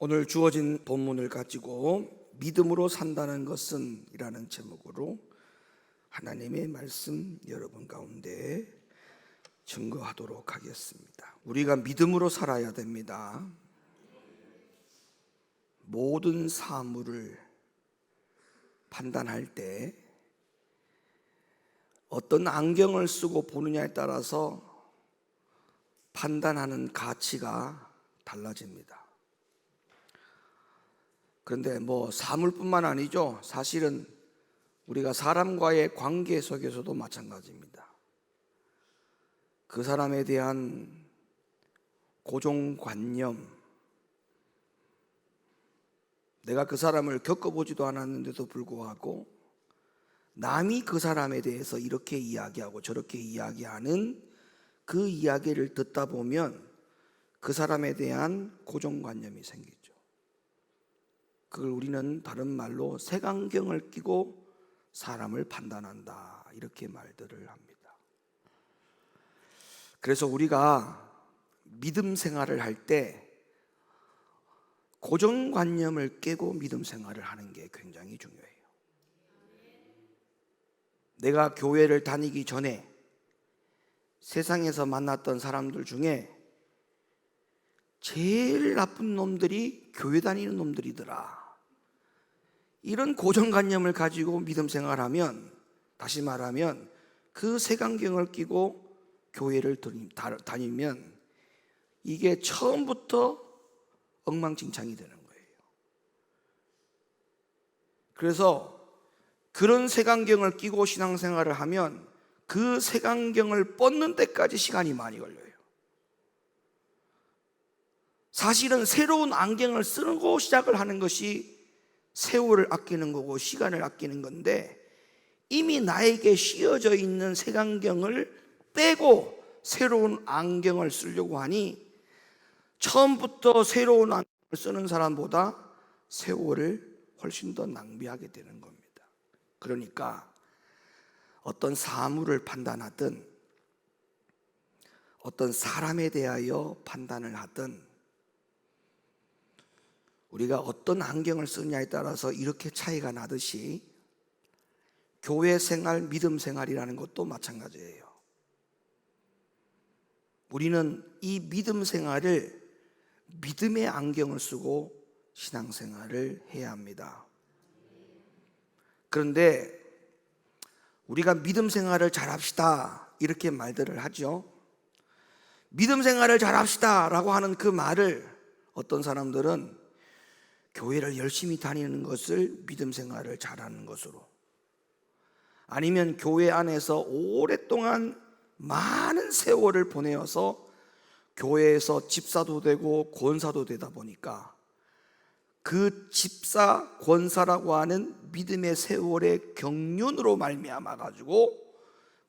오늘 주어진 본문을 가지고 믿음으로 산다는 것은 이라는 제목으로 하나님의 말씀 여러분 가운데 증거하도록 하겠습니다. 우리가 믿음으로 살아야 됩니다. 모든 사물을 판단할 때 어떤 안경을 쓰고 보느냐에 따라서 판단하는 가치가 달라집니다. 그런데 사물뿐만 아니죠. 사실은 우리가 사람과의 관계 속에서도 마찬가지입니다. 그 사람에 대한 고정관념, 내가 그 사람을 겪어보지도 않았는데도 불구하고 남이 그 사람에 대해서 이렇게 이야기하고 저렇게 이야기하는 그 이야기를 듣다 보면 그 사람에 대한 고정관념이 생기죠. 그걸 우리는 다른 말로 색안경을 끼고 사람을 판단한다, 이렇게 말들을 합니다. 그래서 우리가 믿음 생활을 할 때 고정관념을 깨고 믿음 생활을 하는 게 굉장히 중요해요. 내가 교회를 다니기 전에 세상에서 만났던 사람들 중에 제일 나쁜 놈들이 교회 다니는 놈들이더라, 이런 고정관념을 가지고 믿음 생활하면, 다시 말하면 그 색안경을 끼고 교회를 다니면 이게 처음부터 엉망진창이 되는 거예요. 그래서 그런 색안경을 끼고 신앙생활을 하면 그 색안경을 벗는 데까지 시간이 많이 걸려요. 사실은 새로운 안경을 쓰는 거 시작을 하는 것이 세월을 아끼는 거고 시간을 아끼는 건데, 이미 나에게 씌어져 있는 색안경을 빼고 새로운 안경을 쓰려고 하니 처음부터 새로운 안경을 쓰는 사람보다 세월을 훨씬 더 낭비하게 되는 겁니다. 그러니까 어떤 사물을 판단하든 어떤 사람에 대하여 판단을 하든 우리가 어떤 안경을 쓰느냐에 따라서 이렇게 차이가 나듯이 교회 생활, 믿음 생활이라는 것도 마찬가지예요. 우리는 이 믿음 생활을 믿음의 안경을 쓰고 신앙생활을 해야 합니다. 그런데 우리가 믿음 생활을 잘합시다, 이렇게 말들을 하죠. 믿음 생활을 잘합시다 라고 하는 그 말을 어떤 사람들은 교회를 열심히 다니는 것을 믿음 생활을 잘하는 것으로, 아니면 교회 안에서 오랫동안 많은 세월을 보내어서 교회에서 집사도 되고 권사도 되다 보니까 그 집사, 권사라고 하는 믿음의 세월의 경륜으로 말미암아 가지고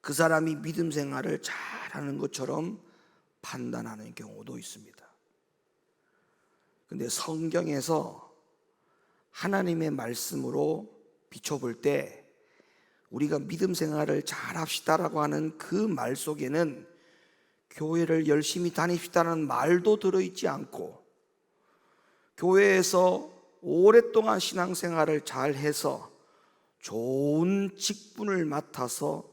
그 사람이 믿음 생활을 잘하는 것처럼 판단하는 경우도 있습니다. 그런데 성경에서 하나님의 말씀으로 비춰볼 때 우리가 믿음 생활을 잘합시다라고 하는 그 말 속에는 교회를 열심히 다닙시다라는 말도 들어있지 않고, 교회에서 오랫동안 신앙생활을 잘해서 좋은 직분을 맡아서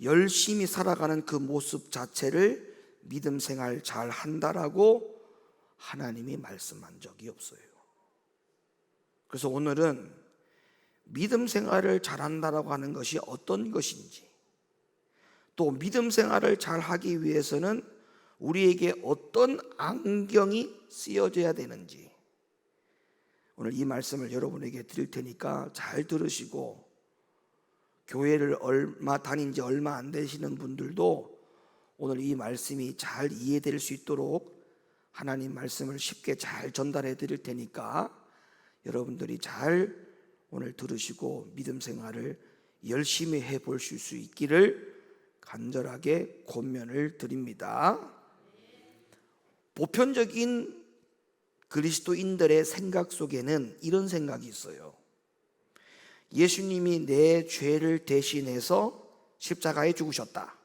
열심히 살아가는 그 모습 자체를 믿음 생활 잘한다라고 하나님이 말씀한 적이 없어요. 그래서 오늘은 믿음 생활을 잘한다라고 하는 것이 어떤 것인지, 또 믿음 생활을 잘하기 위해서는 우리에게 어떤 안경이 쓰여져야 되는지, 오늘 이 말씀을 여러분에게 드릴 테니까 잘 들으시고, 교회를 다닌 지 얼마 안 되시는 분들도 오늘 이 말씀이 잘 이해될 수 있도록 하나님 말씀을 쉽게 잘 전달해 드릴 테니까 여러분들이 잘 오늘 들으시고 믿음 생활을 열심히 해 보실 수 있기를 간절하게 권면을 드립니다. 보편적인 그리스도인들의 생각 속에는 이런 생각이 있어요. 예수님이 내 죄를 대신해서 십자가에 죽으셨다.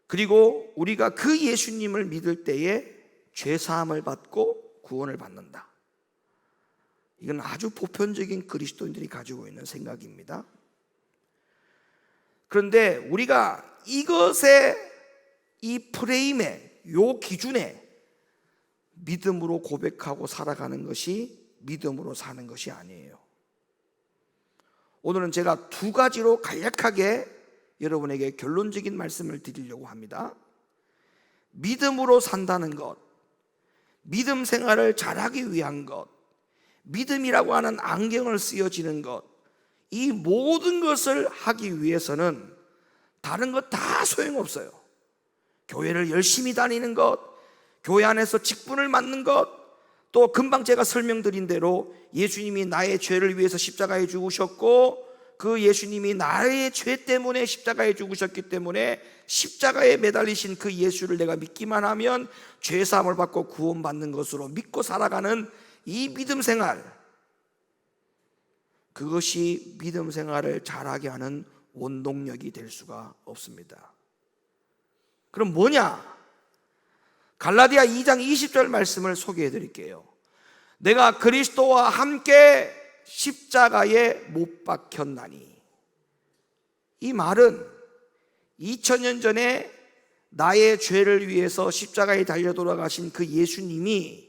그리고 우리가 그 예수님을 믿을 때에 죄사함을 받고 구원을 받는다. 이건 아주 보편적인 그리스도인들이 가지고 있는 생각입니다. 그런데 우리가 이것의 이 프레임에, 요 기준에 믿음으로 고백하고 살아가는 것이 믿음으로 사는 것이 아니에요. 오늘은 제가 두 가지로 간략하게 여러분에게 결론적인 말씀을 드리려고 합니다. 믿음으로 산다는 것, 믿음 생활을 잘하기 위한 것, 믿음이라고 하는 안경을 쓰여지는 것, 이 모든 것을 하기 위해서는 다른 것 다 소용없어요. 교회를 열심히 다니는 것, 교회 안에서 직분을 맡는 것, 또 금방 제가 설명드린 대로 예수님이 나의 죄를 위해서 십자가에 죽으셨고 그 예수님이 나의 죄 때문에 십자가에 죽으셨기 때문에 십자가에 매달리신 그 예수를 내가 믿기만 하면 죄사함을 받고 구원받는 것으로 믿고 살아가는 이 믿음 생활, 그것이 믿음 생활을 잘하게 하는 원동력이 될 수가 없습니다. 그럼 뭐냐? 갈라디아 2장 20절 말씀을 소개해 드릴게요. 내가 그리스도와 함께 십자가에 못 박혔나니. 이 말은 2000년 전에 나의 죄를 위해서 십자가에 달려 돌아가신 그 예수님이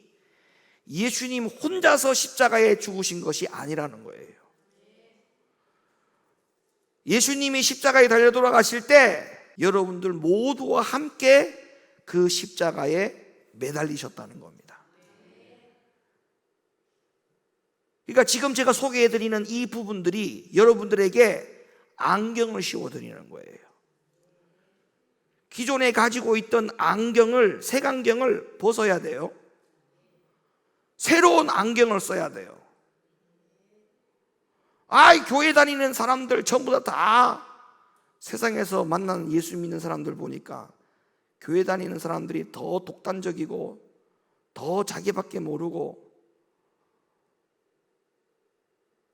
예수님 혼자서 십자가에 죽으신 것이 아니라는 거예요. 예수님이 십자가에 달려 돌아가실 때 여러분들 모두와 함께 그 십자가에 매달리셨다는 겁니다. 그러니까 지금 제가 소개해드리는 이 부분들이 여러분들에게 안경을 씌워드리는 거예요. 기존에 가지고 있던 안경을, 색안경을 벗어야 돼요. 새로운 안경을 써야 돼요. 교회 다니는 사람들 전부 다 세상에서 만난 예수 믿는 사람들 보니까 교회 다니는 사람들이 더 독단적이고 더 자기밖에 모르고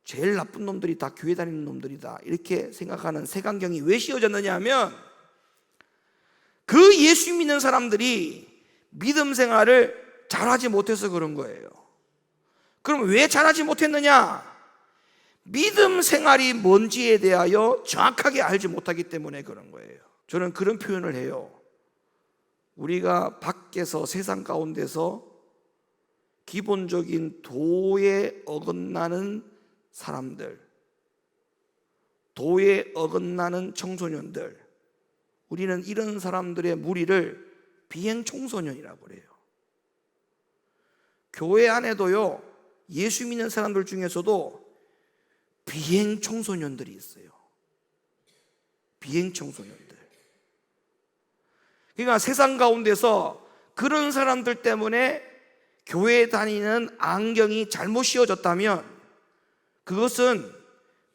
제일 나쁜 놈들이 다 교회 다니는 놈들이다, 이렇게 생각하는 색안경이 왜 씌워졌느냐 하면 그 예수 믿는 사람들이 믿음 생활을 잘하지 못해서 그런 거예요. 그럼 왜 잘하지 못했느냐? 믿음 생활이 뭔지에 대하여 정확하게 알지 못하기 때문에 그런 거예요. 저는 그런 표현을 해요. 우리가 밖에서, 세상 가운데서 기본적인 도에 어긋나는 사람들, 도에 어긋나는 청소년들, 우리는 이런 사람들의 무리를 비행 청소년이라고 그래요. 교회 안에도요, 예수 믿는 사람들 중에서도 비행 청소년들이 있어요. 비행 청소년들. 그러니까 세상 가운데서 그런 사람들 때문에 교회 다니는 안경이 잘못 씌워졌다면 그것은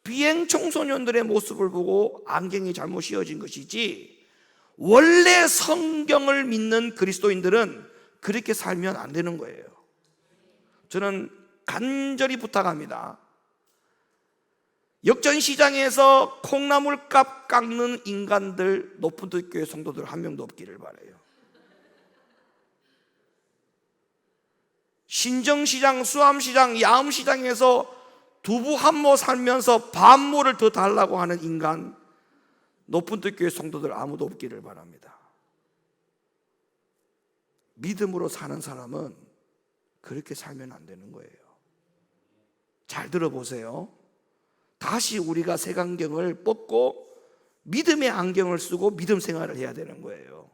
비행 청소년들의 모습을 보고 안경이 잘못 씌워진 것이지, 원래 성경을 믿는 그리스도인들은 그렇게 살면 안 되는 거예요. 저는 간절히 부탁합니다. 역전시장에서 콩나물값 깎는 인간들, 높은교회 성도들 한 명도 없기를 바라요. 신정시장, 수암시장, 야음시장에서 두부 한 모 살면서 반모를 더 달라고 하는 인간, 높은교회 성도들 아무도 없기를 바랍니다. 믿음으로 사는 사람은 그렇게 살면 안 되는 거예요. 잘 들어보세요. 다시 우리가 색안경을 벗고 믿음의 안경을 쓰고 믿음 생활을 해야 되는 거예요.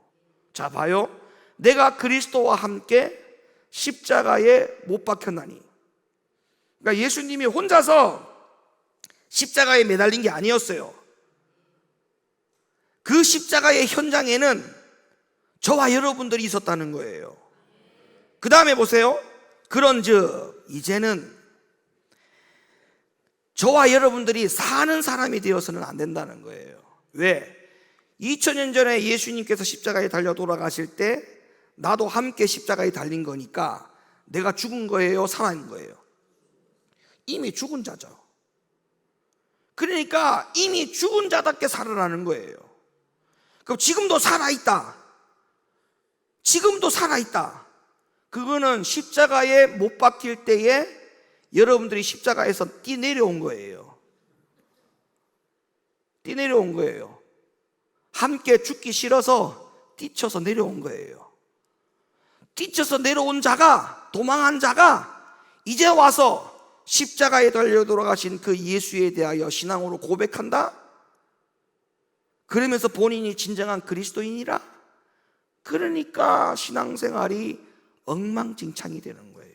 자, 봐요. 내가 그리스도와 함께 십자가에 못 박혔나니. 그러니까 예수님이 혼자서 십자가에 매달린 게 아니었어요. 그 십자가의 현장에는 저와 여러분들이 있었다는 거예요. 그 다음에 보세요. 그런즉 이제는 저와 여러분들이 사는 사람이 되어서는 안 된다는 거예요. 왜? 2000년 전에 예수님께서 십자가에 달려 돌아가실 때 나도 함께 십자가에 달린 거니까 내가 죽은 거예요, 살아있는 거예요? 이미 죽은 자죠. 그러니까 이미 죽은 자답게 살아라는 거예요. 그럼 지금도 살아있다. 지금도 살아있다. 그거는 십자가에 못 박힐 때에 여러분들이 십자가에서 뛰내려온 거예요. 뛰내려온 거예요. 함께 죽기 싫어서 뛰쳐서 내려온 거예요. 뛰쳐서 내려온 자가, 도망한 자가 이제 와서 십자가에 달려 돌아가신 그 예수에 대하여 신앙으로 고백한다? 그러면서 본인이 진정한 그리스도인이라? 그러니까 신앙생활이 엉망진창이 되는 거예요.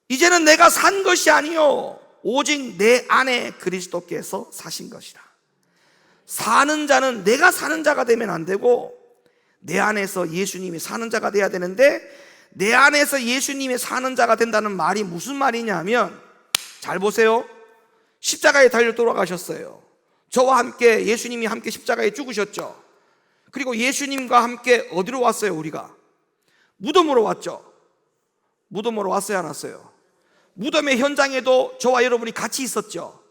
이제는 내가 산 것이 아니요 오직 내 안에 그리스도께서 사신 것이라. 사는 자는 내가 사는 자가 되면 안 되고 내 안에서 예수님이 사는 자가 돼야 되는데, 내 안에서 예수님이 사는 자가 된다는 말이 무슨 말이냐면, 잘 보세요. 십자가에 달려 돌아가셨어요. 저와 함께 예수님이 함께 십자가에 죽으셨죠. 그리고 예수님과 함께 어디로 왔어요? 우리가 무덤으로 왔죠. 무덤으로 왔어요, 안 왔어요? 무덤의 현장에도 저와 여러분이 같이 있었죠.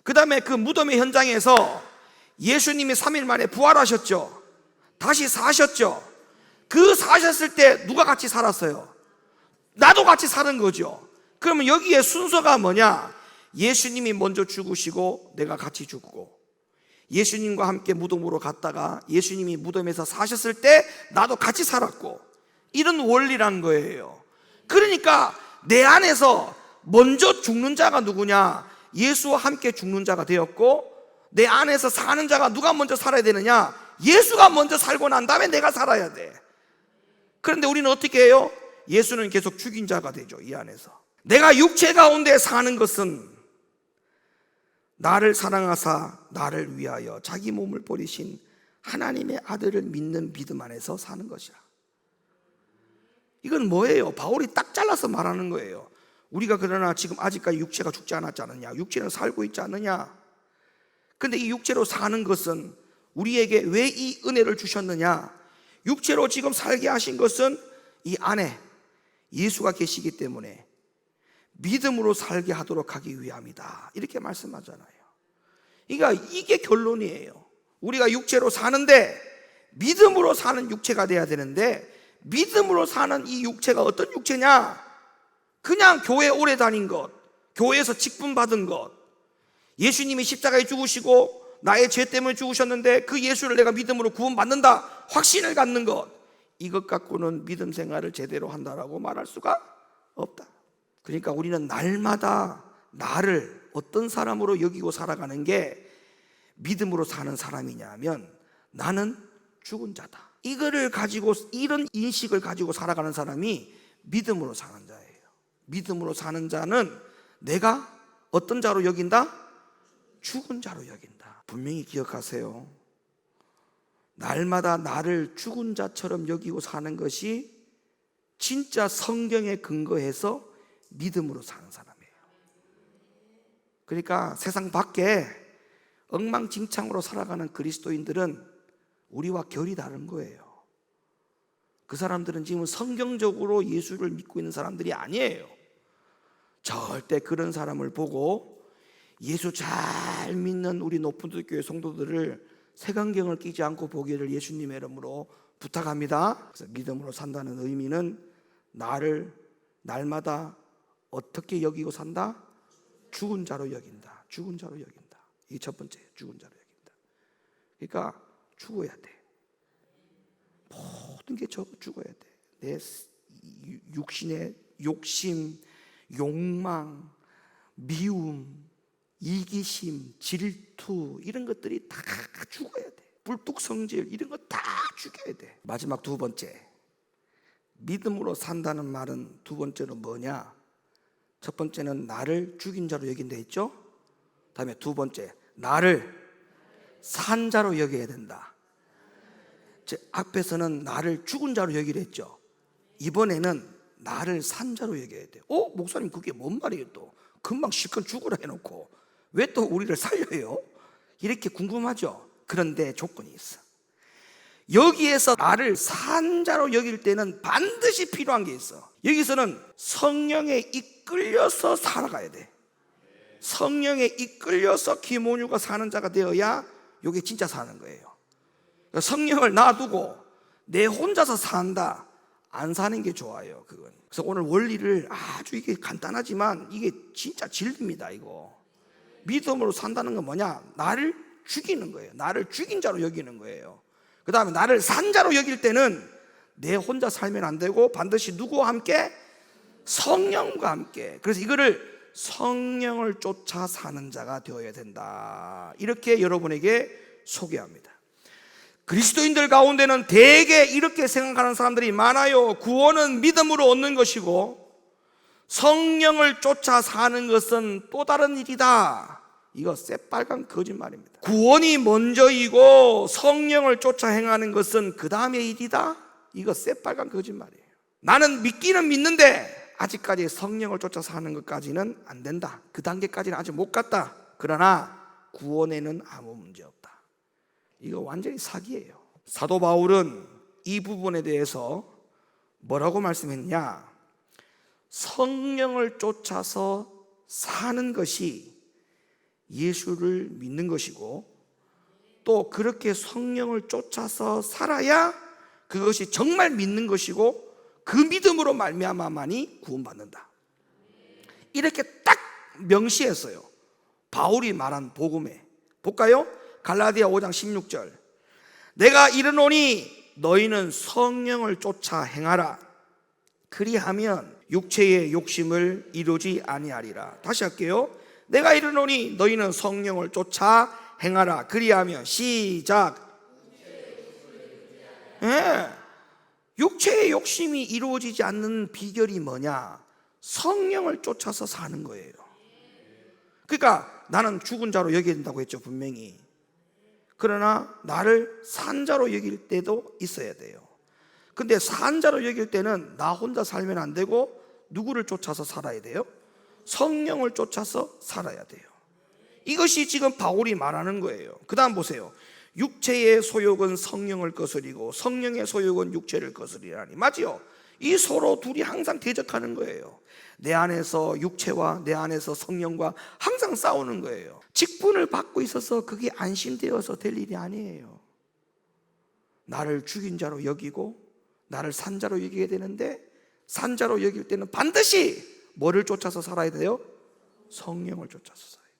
그 다음에 그 무덤의 현장에서 예수님이 3일 만에 부활하셨죠. 다시 사셨죠. 그 사셨을 때 누가 같이 살았어요? 나도 같이 사는 거죠. 그러면 여기에 순서가 뭐냐? 예수님이 먼저 죽으시고 내가 같이 죽고, 예수님과 함께 무덤으로 갔다가 예수님이 무덤에서 사셨을 때 나도 같이 살았고, 이런 원리란 거예요. 그러니까 내 안에서 먼저 죽는 자가 누구냐? 예수와 함께 죽는 자가 되었고, 내 안에서 사는 자가 누가 먼저 살아야 되느냐? 예수가 먼저 살고 난 다음에 내가 살아야 돼. 그런데 우리는 어떻게 해요? 예수는 계속 죽인 자가 되죠. 이 안에서 내가 육체 가운데 사는 것은 나를 사랑하사 나를 위하여 자기 몸을 버리신 하나님의 아들을 믿는 믿음 안에서 사는 것이야. 이건 뭐예요? 바울이 딱 잘라서 말하는 거예요. 우리가 그러나 지금 아직까지 육체가 죽지 않았지 않느냐? 육체는 살고 있지 않느냐? 근데 이 육체로 사는 것은 우리에게 왜 이 은혜를 주셨느냐? 육체로 지금 살게 하신 것은 이 안에 예수가 계시기 때문에 믿음으로 살게 하도록 하기 위함이다, 이렇게 말씀하잖아요. 그러니까 이게 결론이에요. 우리가 육체로 사는데 믿음으로 사는 육체가 돼야 되는데, 믿음으로 사는 이 육체가 어떤 육체냐? 그냥 교회 오래 다닌 것, 교회에서 직분 받은 것, 예수님이 십자가에 죽으시고 나의 죄 때문에 죽으셨는데 그 예수를 내가 믿음으로 구원받는다, 확신을 갖는 것, 이것 갖고는 믿음 생활을 제대로 한다라고 말할 수가 없다. 그러니까 우리는 날마다 나를 어떤 사람으로 여기고 살아가는 게 믿음으로 사는 사람이냐 하면, 나는 죽은 자다, 이거를 가지고, 이런 인식을 가지고 살아가는 사람이 믿음으로 사는 자예요. 믿음으로 사는 자는 내가 어떤 자로 여긴다? 죽은 자로 여긴다. 분명히 기억하세요. 날마다 나를 죽은 자처럼 여기고 사는 것이 진짜 성경에 근거해서 믿음으로 사는 사람이에요. 그러니까 세상 밖에 엉망진창으로 살아가는 그리스도인들은 우리와 결이 다른 거예요. 그 사람들은 지금 성경적으로 예수를 믿고 있는 사람들이 아니에요. 절대 그런 사람을 보고 예수 잘 믿는 우리 높은교회 성도들을 색안경을 끼지 않고 보기를 예수님의 이름으로 부탁합니다. 그래서 믿음으로 산다는 의미는 나를 날마다 어떻게 여기고 산다? 죽은 자로 여긴다. 죽은 자로 여긴다. 이게 첫 번째, 죽은 자로 여긴다. 그러니까 죽어야 돼. 모든 게 죽어야 돼. 내 육신의 욕심, 욕망, 미움, 이기심, 질투, 이런 것들이 다 죽어야 돼. 불뚝성질, 이런 거 다 죽여야 돼. 마지막 두 번째, 믿음으로 산다는 말은 두 번째로 뭐냐? 첫 번째는 나를 죽인 자로 여긴다 했죠? 다음에 두 번째, 나를 산 자로 여겨야 된다. 앞에서는 나를 죽은 자로 여기려 했죠. 이번에는 나를 산 자로 여겨야 돼요. 목사님 그게 뭔 말이에요? 또 금방 실컷 죽으라 해놓고 왜 또 우리를 살려요? 이렇게 궁금하죠? 그런데 조건이 있어. 여기에서 나를 산 자로 여길 때는 반드시 필요한 게 있어. 여기서는 성령에 이끌려서 살아가야 돼. 성령에 이끌려서 김온유가 사는 자가 되어야 이게 진짜 사는 거예요. 성령을 놔두고 내 혼자서 산다, 안 사는 게 좋아요. 그건. 그래서 오늘 원리를 아주 이게 간단하지만 이게 진짜 진리입니다. 이거 믿음으로 산다는 건 뭐냐? 나를 죽이는 거예요. 나를 죽인 자로 여기는 거예요. 그 다음에 나를 산 자로 여길 때는 내 혼자 살면 안 되고 반드시 누구와 함께? 성령과 함께. 그래서 이거를 성령을 쫓아 사는 자가 되어야 된다, 이렇게 여러분에게 소개합니다. 그리스도인들 가운데는 대개 이렇게 생각하는 사람들이 많아요. 구원은 믿음으로 얻는 것이고 성령을 쫓아 사는 것은 또 다른 일이다. 이거 새빨간 거짓말입니다. 구원이 먼저이고 성령을 쫓아 행하는 것은 그 다음의 일이다. 이거 새빨간 거짓말이에요. 나는 믿기는 믿는데 아직까지 성령을 쫓아 사는 것까지는 안 된다. 그 단계까지는 아직 못 갔다. 그러나 구원에는 아무 문제 없다. 이거 완전히 사기예요. 사도 바울은 이 부분에 대해서 뭐라고 말씀했냐? 성령을 쫓아서 사는 것이 예수를 믿는 것이고 또 그렇게 성령을 쫓아서 살아야 그것이 정말 믿는 것이고 그 믿음으로 말미암아만이 구원받는다. 이렇게 딱 명시했어요. 바울이 말한 복음에. 볼까요? 갈라디아 5장 16절. 내가 이르노니 너희는 성령을 쫓아 행하라. 그리하면 육체의 욕심을 이루지 아니하리라. 다시 할게요. 내가 이르노니 너희는 성령을 쫓아 행하라. 그리하면 시작. 육체의 욕심이 이루어지지 않는 비결이 뭐냐? 성령을 쫓아서 사는 거예요. 그러니까 나는 죽은 자로 여겨야 된다고 했죠, 분명히. 그러나 나를 산 자로 여길 때도 있어야 돼요. 근데 산 자로 여길 때는 나 혼자 살면 안 되고 누구를 쫓아서 살아야 돼요? 성령을 쫓아서 살아야 돼요. 이것이 지금 바울이 말하는 거예요. 그 다음 보세요. 육체의 소욕은 성령을 거스리고 성령의 소욕은 육체를 거스리라니. 맞지요? 이 서로 둘이 항상 대적하는 거예요. 내 안에서 육체와 내 안에서 성령과 항상 싸우는 거예요. 직분을 받고 있어서 그게 안심되어서 될 일이 아니에요. 나를 죽인 자로 여기고 나를 산 자로 여기게 되는데, 산 자로 여길 때는 반드시 뭐를 쫓아서 살아야 돼요? 성령을 쫓아서 살아야 돼요.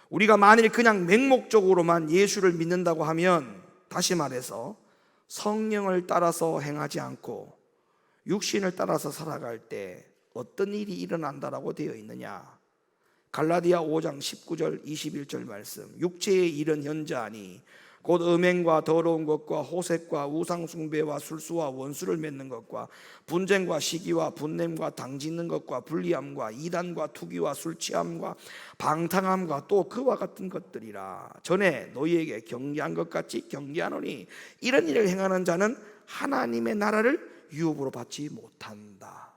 우리가 만일 그냥 맹목적으로만 예수를 믿는다고 하면, 다시 말해서 성령을 따라서 행하지 않고 육신을 따라서 살아갈 때 어떤 일이 일어난다라고 되어 있느냐? 갈라디아 5장 19절 21절 말씀. 육체의 일은 현저하니 곧 음행과 더러운 것과 호색과 우상숭배와 술수와 원수를 맺는 것과 분쟁과 시기와 분냄과 당짓는 것과 불리함과 이단과 투기와 술취함과 방탕함과 또 그와 같은 것들이라. 전에 너희에게 경계한 것 같이 경계하노니 이런 일을 행하는 자는 하나님의 나라를 유업으로 받지 못한다.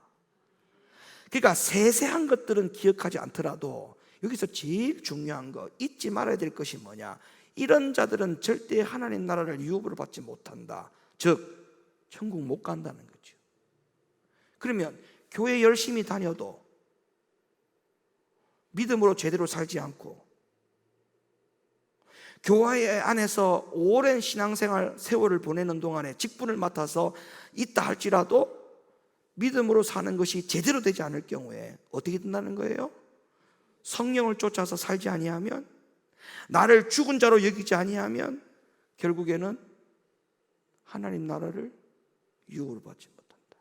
그러니까 세세한 것들은 기억하지 않더라도 여기서 제일 중요한 거, 잊지 말아야 될 것이 뭐냐? 이런 자들은 절대 하나님 나라를 유업으로 받지 못한다. 즉 천국 못 간다는 거죠. 그러면 교회 열심히 다녀도 믿음으로 제대로 살지 않고 교회 안에서 오랜 신앙생활 세월을 보내는 동안에 직분을 맡아서 있다 할지라도 믿음으로 사는 것이 제대로 되지 않을 경우에 어떻게 된다는 거예요? 성령을 쫓아서 살지 아니하면, 나를 죽은 자로 여기지 아니하면 결국에는 하나님 나라를 유업으로 받지 못한다.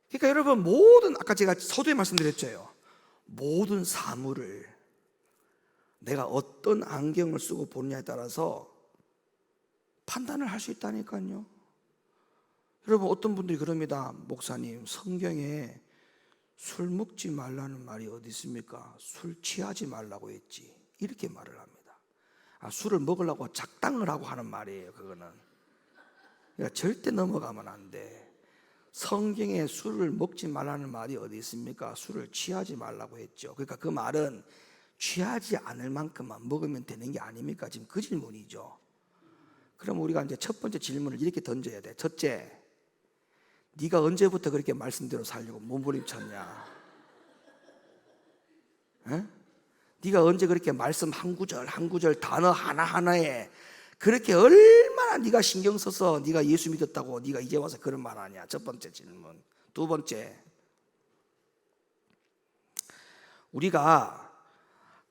그러니까 여러분, 모든, 아까 제가 서두에 말씀드렸죠. 모든 사물을 내가 어떤 안경을 쓰고 보느냐에 따라서 판단을 할 수 있다니까요. 여러분, 어떤 분들이 그럽니다. 목사님, 성경에 술 먹지 말라는 말이 어디 있습니까? 술 취하지 말라고 했지. 이렇게 말을 합니다. 술을 먹으려고 작당을 하고 하는 말이에요. 그거는 그러니까 절대 넘어가면 안 돼. 성경에 술을 먹지 말라는 말이 어디 있습니까? 술을 취하지 말라고 했죠. 그러니까 그 말은 취하지 않을 만큼만 먹으면 되는 게 아닙니까? 지금 그 질문이죠. 그럼 우리가 이제 첫 번째 질문을 이렇게 던져야 돼. 첫째, 네가 언제부터 그렇게 말씀대로 살려고 몸부림쳤냐? 에? 네가 언제 그렇게 말씀 한 구절 한 구절 단어 하나하나에 그렇게 얼마나 얼마나 네가 신경 써서 네가 예수 믿었다고 네가 이제 와서 그런 말 하냐. 첫 번째 질문. 두 번째,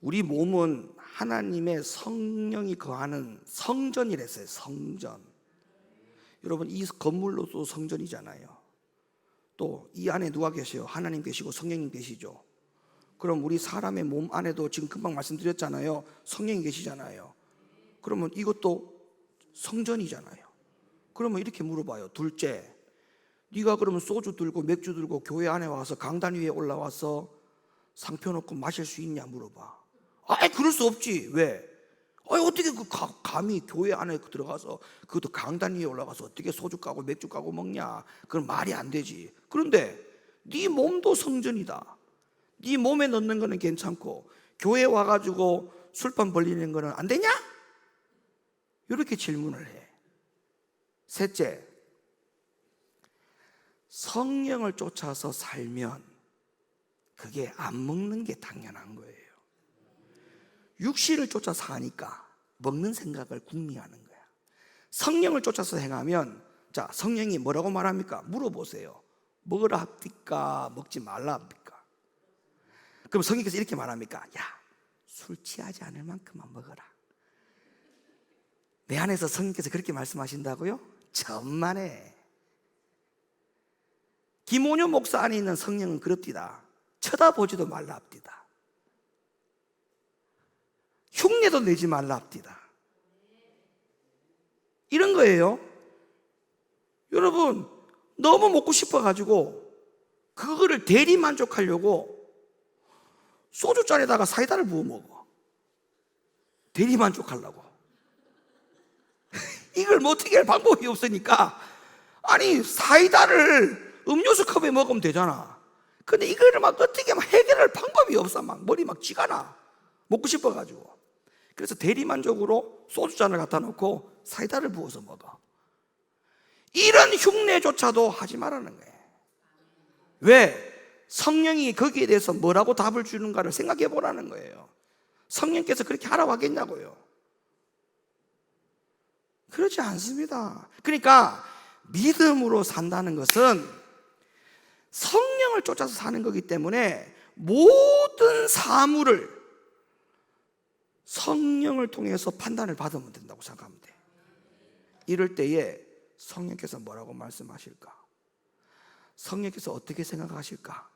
우리 몸은 하나님의 성령이 거하는 성전이랬어요. 성전. 여러분, 이 건물로도 성전이잖아요. 또 이 안에 누가 계세요? 하나님 계시고 성령님 계시죠. 그럼 우리 사람의 몸 안에도 지금 금방 말씀드렸잖아요. 성령이 계시잖아요. 그러면 이것도 성전이잖아요. 그러면 이렇게 물어봐요. 둘째, 네가 그러면 소주 들고 맥주 들고 교회 안에 와서 강단 위에 올라와서 상 펴놓고 마실 수 있냐 물어봐. 그럴 수 없지. 왜? 어떻게 감히 교회 안에 들어가서 그것도 강단 위에 올라가서 어떻게 소주 까고 맥주 까고 먹냐? 그건 말이 안 되지. 그런데 네 몸도 성전이다. 네 몸에 넣는 거는 괜찮고 교회 와가지고 술판 벌리는 거는 안 되냐? 이렇게 질문을 해. 셋째, 성령을 쫓아서 살면 그게 안 먹는 게 당연한 거예요. 육신을 쫓아 사니까 먹는 생각을 궁리하는 거야. 성령을 쫓아서 행하면, 자, 성령이 뭐라고 말합니까? 물어보세요. 먹으라 합니까? 먹지 말라 합니까? 그럼 성령께서 이렇게 말합니까? 야, 술 취하지 않을 만큼만 먹어라. 내 안에서 성령께서 그렇게 말씀하신다고요? 천만에. 김원효 목사 안에 있는 성령은 그렇디다. 쳐다보지도 말라 합디다. 흉내도 내지 말라 합디다. 이런 거예요. 여러분, 너무 먹고 싶어가지고 그거를 대리 만족하려고 소주잔에다가 사이다를 부어 먹어. 대리 만족하려고. 이걸 뭐 어떻게 할 방법이 없으니까, 아니 사이다를 음료수 컵에 먹으면 되잖아. 근데 이거를 막 어떻게 막 해결할 방법이 없어. 막 머리 막 쥐가 나. 먹고 싶어가지고. 그래서 대리만족으로 소주잔을 갖다 놓고 사이다를 부어서 먹어. 이런 흉내조차도 하지 말라는 거예요. 왜? 성령이 거기에 대해서 뭐라고 답을 주는가를 생각해 보라는 거예요. 성령께서 그렇게 하라고 하겠냐고요. 그렇지 않습니다. 그러니까 믿음으로 산다는 것은 성령을 쫓아서 사는 거기 때문에 모든 사물을 성령을 통해서 판단을 받으면 된다고 생각하면 돼. 이럴 때에 성령께서 뭐라고 말씀하실까? 성령께서 어떻게 생각하실까?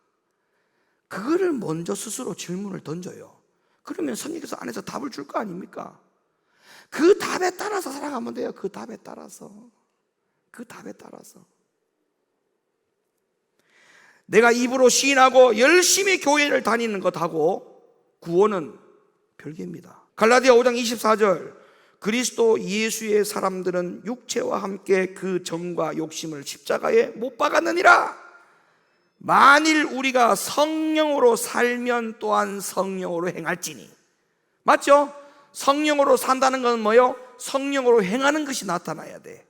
그거를 먼저 스스로 질문을 던져요. 그러면 성령께서 안에서 답을 줄 거 아닙니까? 그 답에 따라서 살아가면 돼요. 그 답에 따라서. 그 답에 따라서. 내가 입으로 시인하고 열심히 교회를 다니는 것하고 구원은 별개입니다. 갈라디아 5장 24절, 그리스도 예수의 사람들은 육체와 함께 그 정과 욕심을 십자가에 못 박았느니라. 만일 우리가 성령으로 살면 또한 성령으로 행할지니. 맞죠? 성령으로 산다는 건 뭐요? 성령으로 행하는 것이 나타나야 돼.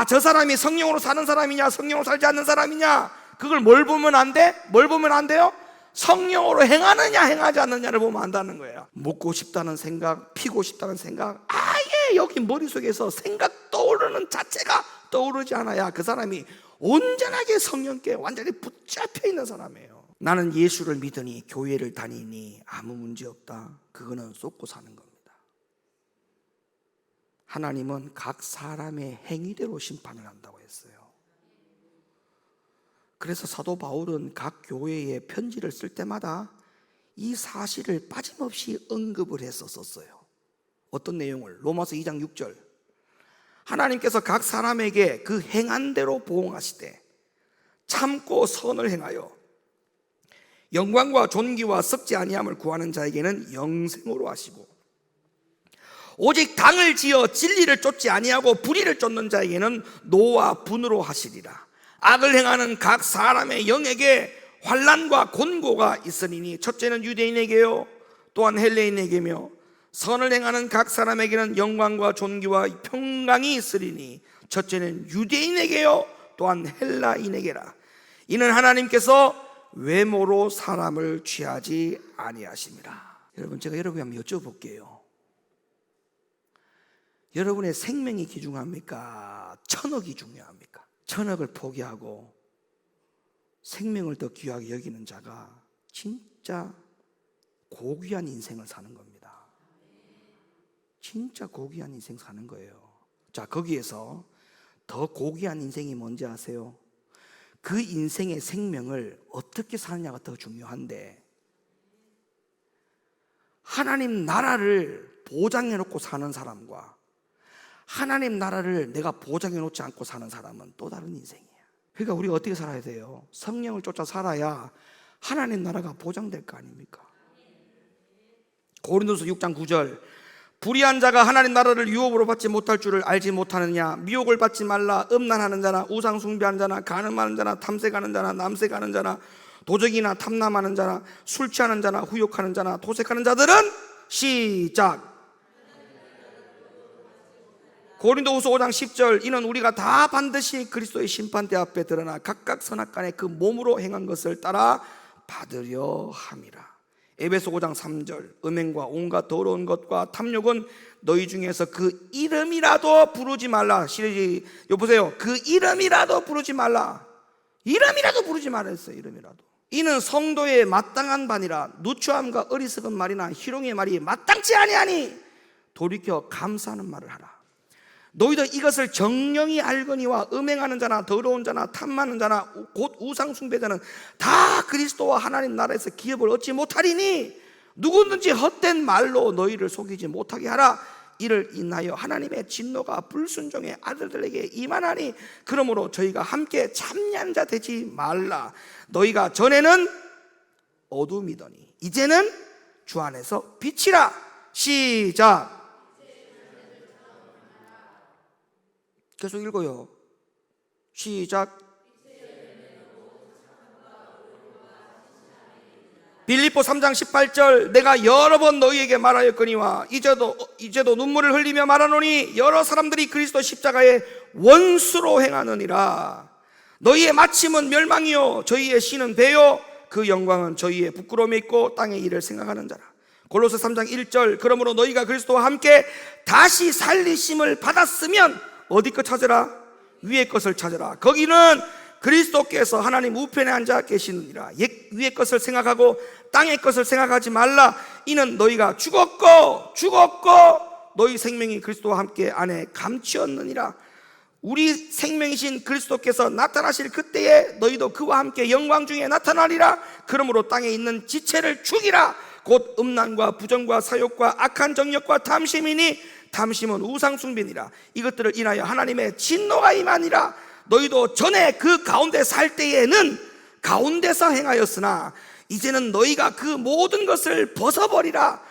저 사람이 성령으로 사는 사람이냐 성령으로 살지 않는 사람이냐, 그걸 뭘 보면 안 돼? 뭘 보면 안 돼요? 성령으로 행하느냐 행하지 않느냐를 보면 안다는 거예요. 먹고 싶다는 생각, 피고 싶다는 생각, 아예 여기 머릿속에서 생각 떠오르는 자체가 떠오르지 않아야 그 사람이 온전하게 성령께 완전히 붙잡혀 있는 사람이에요. 나는 예수를 믿으니 교회를 다니니 아무 문제 없다. 그거는 쏟고 사는 겁니다. 하나님은 각 사람의 행위대로 심판을 한다고 했어요. 그래서 사도 바울은 각 교회에 편지를 쓸 때마다 이 사실을 빠짐없이 언급을 했었어요. 어떤 내용을? 로마서 2장 6절, 하나님께서 각 사람에게 그 행한 대로 보응하시되 참고 선을 행하여 영광과 존귀와 썩지 아니함을 구하는 자에게는 영생으로 하시고, 오직 당을 지어 진리를 쫓지 아니하고 불의를 쫓는 자에게는 노와 분으로 하시리라. 악을 행하는 각 사람의 영에게 환난과 곤고가 있으리니 첫째는 유대인에게요 또한 헬레인에게며, 선을 행하는 각 사람에게는 영광과 존귀와 평강이 있으리니 첫째는 유대인에게요 또한 헬라인에게라. 이는 하나님께서 외모로 사람을 취하지 아니하심이라. 여러분, 제가 여러분에게 한번 여쭤볼게요. 여러분의 생명이 귀중합니까? 천억이 중요합니까? 천억을 포기하고 생명을 더 귀하게 여기는 자가 진짜 고귀한 인생을 사는 겁니다. 진짜 고귀한 인생 사는 거예요. 자, 거기에서 더 고귀한 인생이 뭔지 아세요? 그 인생의 생명을 어떻게 사느냐가 더 중요한데, 하나님 나라를 보장해 놓고 사는 사람과 하나님 나라를 내가 보장해 놓지 않고 사는 사람은 또 다른 인생이에요. 그러니까 우리가 어떻게 살아야 돼요? 성령을 쫓아 살아야 하나님 나라가 보장될 거 아닙니까? 고린도서 6장 9절, 불의한 자가 하나님 나라를 유업으로 받지 못할 줄을 알지 못하느냐? 미혹을 받지 말라. 음란하는 자나 우상 숭배하는 자나 간음하는 자나 탐색하는 자나 남색하는 자나 도적이나 탐남하는 자나 술 취하는 자나 후욕하는 자나 도색하는 자들은 시작, 고린도후서 5장 10절, 이는 우리가 다 반드시 그리스도의 심판대 앞에 드러나 각각 선악간에 그 몸으로 행한 것을 따라 받으려 함이라. 에베소 5장 3절, 음행과 온갖 더러운 것과 탐욕은 너희 중에서 그 이름이라도 부르지 말라. 여보세요, 그 이름이라도 부르지 말라. 이름이라도 부르지 말라 했어요. 이름이라도. 이는 성도의 마땅한 반이라. 누추함과 어리석은 말이나 희롱의 말이 마땅치 아니하니 돌이켜 감사하는 말을 하라. 너희도 이것을 정령이 알거니와 음행하는 자나 더러운 자나 탐하는 자나 곧 우상 숭배자는 다 그리스도와 하나님 나라에서 기업을 얻지 못하리니 누구든지 헛된 말로 너희를 속이지 못하게 하라. 이를 인하여 하나님의 진노가 불순종의 아들들에게 임하나니 그러므로 저희가 함께 참여한 자 되지 말라. 너희가 전에는 어둠이더니 이제는 주 안에서 빛이라. 시작. 계속 읽어요. 시작. 빌립보 3장 18절, 내가 여러 번 너희에게 말하였거니와 이제도 눈물을 흘리며 말하노니 여러 사람들이 그리스도 십자가의 원수로 행하느니라. 너희의 마침은 멸망이요 저희의 신은 배요 그 영광은 저희의 부끄러움에 있고 땅의 일을 생각하는 자라. 골로새 3장 1절, 그러므로 너희가 그리스도와 함께 다시 살리심을 받았으면 어디 것 찾으라? 위의 것을 찾으라. 거기는 그리스도께서 하나님 우편에 앉아 계시느니라. 위의 것을 생각하고 땅의 것을 생각하지 말라. 이는 너희가 죽었고 너희 생명이 그리스도와 함께 안에 감추었느니라. 우리 생명이신 그리스도께서 나타나실 그때에 너희도 그와 함께 영광 중에 나타나리라. 그러므로 땅에 있는 지체를 죽이라. 곧 음란과 부정과 사욕과 악한 정욕과 탐심이니 탐심은 우상숭배니라. 이것들을 인하여 하나님의 진노가 임하니라. 너희도 전에 그 가운데 살 때에는 가운데서 행하였으나 이제는 너희가 그 모든 것을 벗어버리라.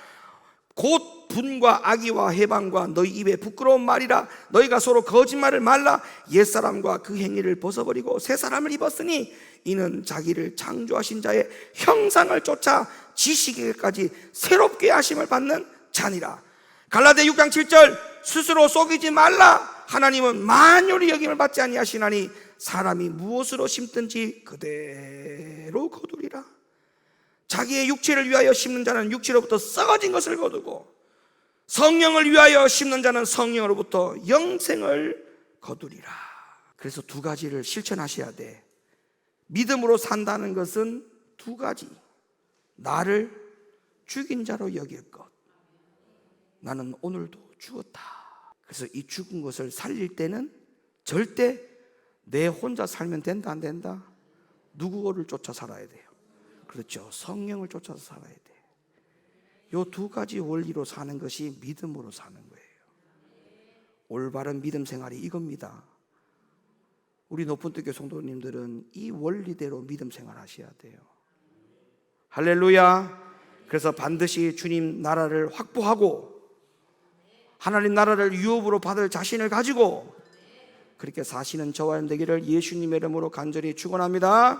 곧 분과 악의와 해방과 너희 입에 부끄러운 말이라. 너희가 서로 거짓말을 말라. 옛사람과 그 행위를 벗어버리고 새 사람을 입었으니 이는 자기를 창조하신 자의 형상을 쫓아 지식에까지 새롭게 하심을 받는 자니라. 갈라디아 6장 7절, 스스로 속이지 말라. 하나님은 만유리 여김을 받지 아니하시나니 사람이 무엇으로 심든지 그대로 거두리라. 자기의 육체를 위하여 심는 자는 육체로부터 썩어진 것을 거두고 성령을 위하여 심는 자는 성령으로부터 영생을 거두리라. 그래서 두 가지를 실천하셔야 돼. 믿음으로 산다는 것은 두 가지. 나를 죽인 자로 여길 것. 나는 오늘도 죽었다. 그래서 이 죽은 것을 살릴 때는 절대 내 혼자 살면 된다 안 된다? 누구를 쫓아 살아야 돼요? 그렇죠. 성령을 쫓아서 살아야 돼. 요 두 가지 원리로 사는 것이 믿음으로 사는 거예요. 올바른 믿음 생활이 이겁니다. 우리 높은 뜻교 성도님들은 이 원리대로 믿음 생활 하셔야 돼요. 할렐루야. 그래서 반드시 주님 나라를 확보하고 하나님 나라를 유업으로 받을 자신을 가지고 그렇게 사시는 저와 되기를 예수님의 이름으로 간절히 축원합니다.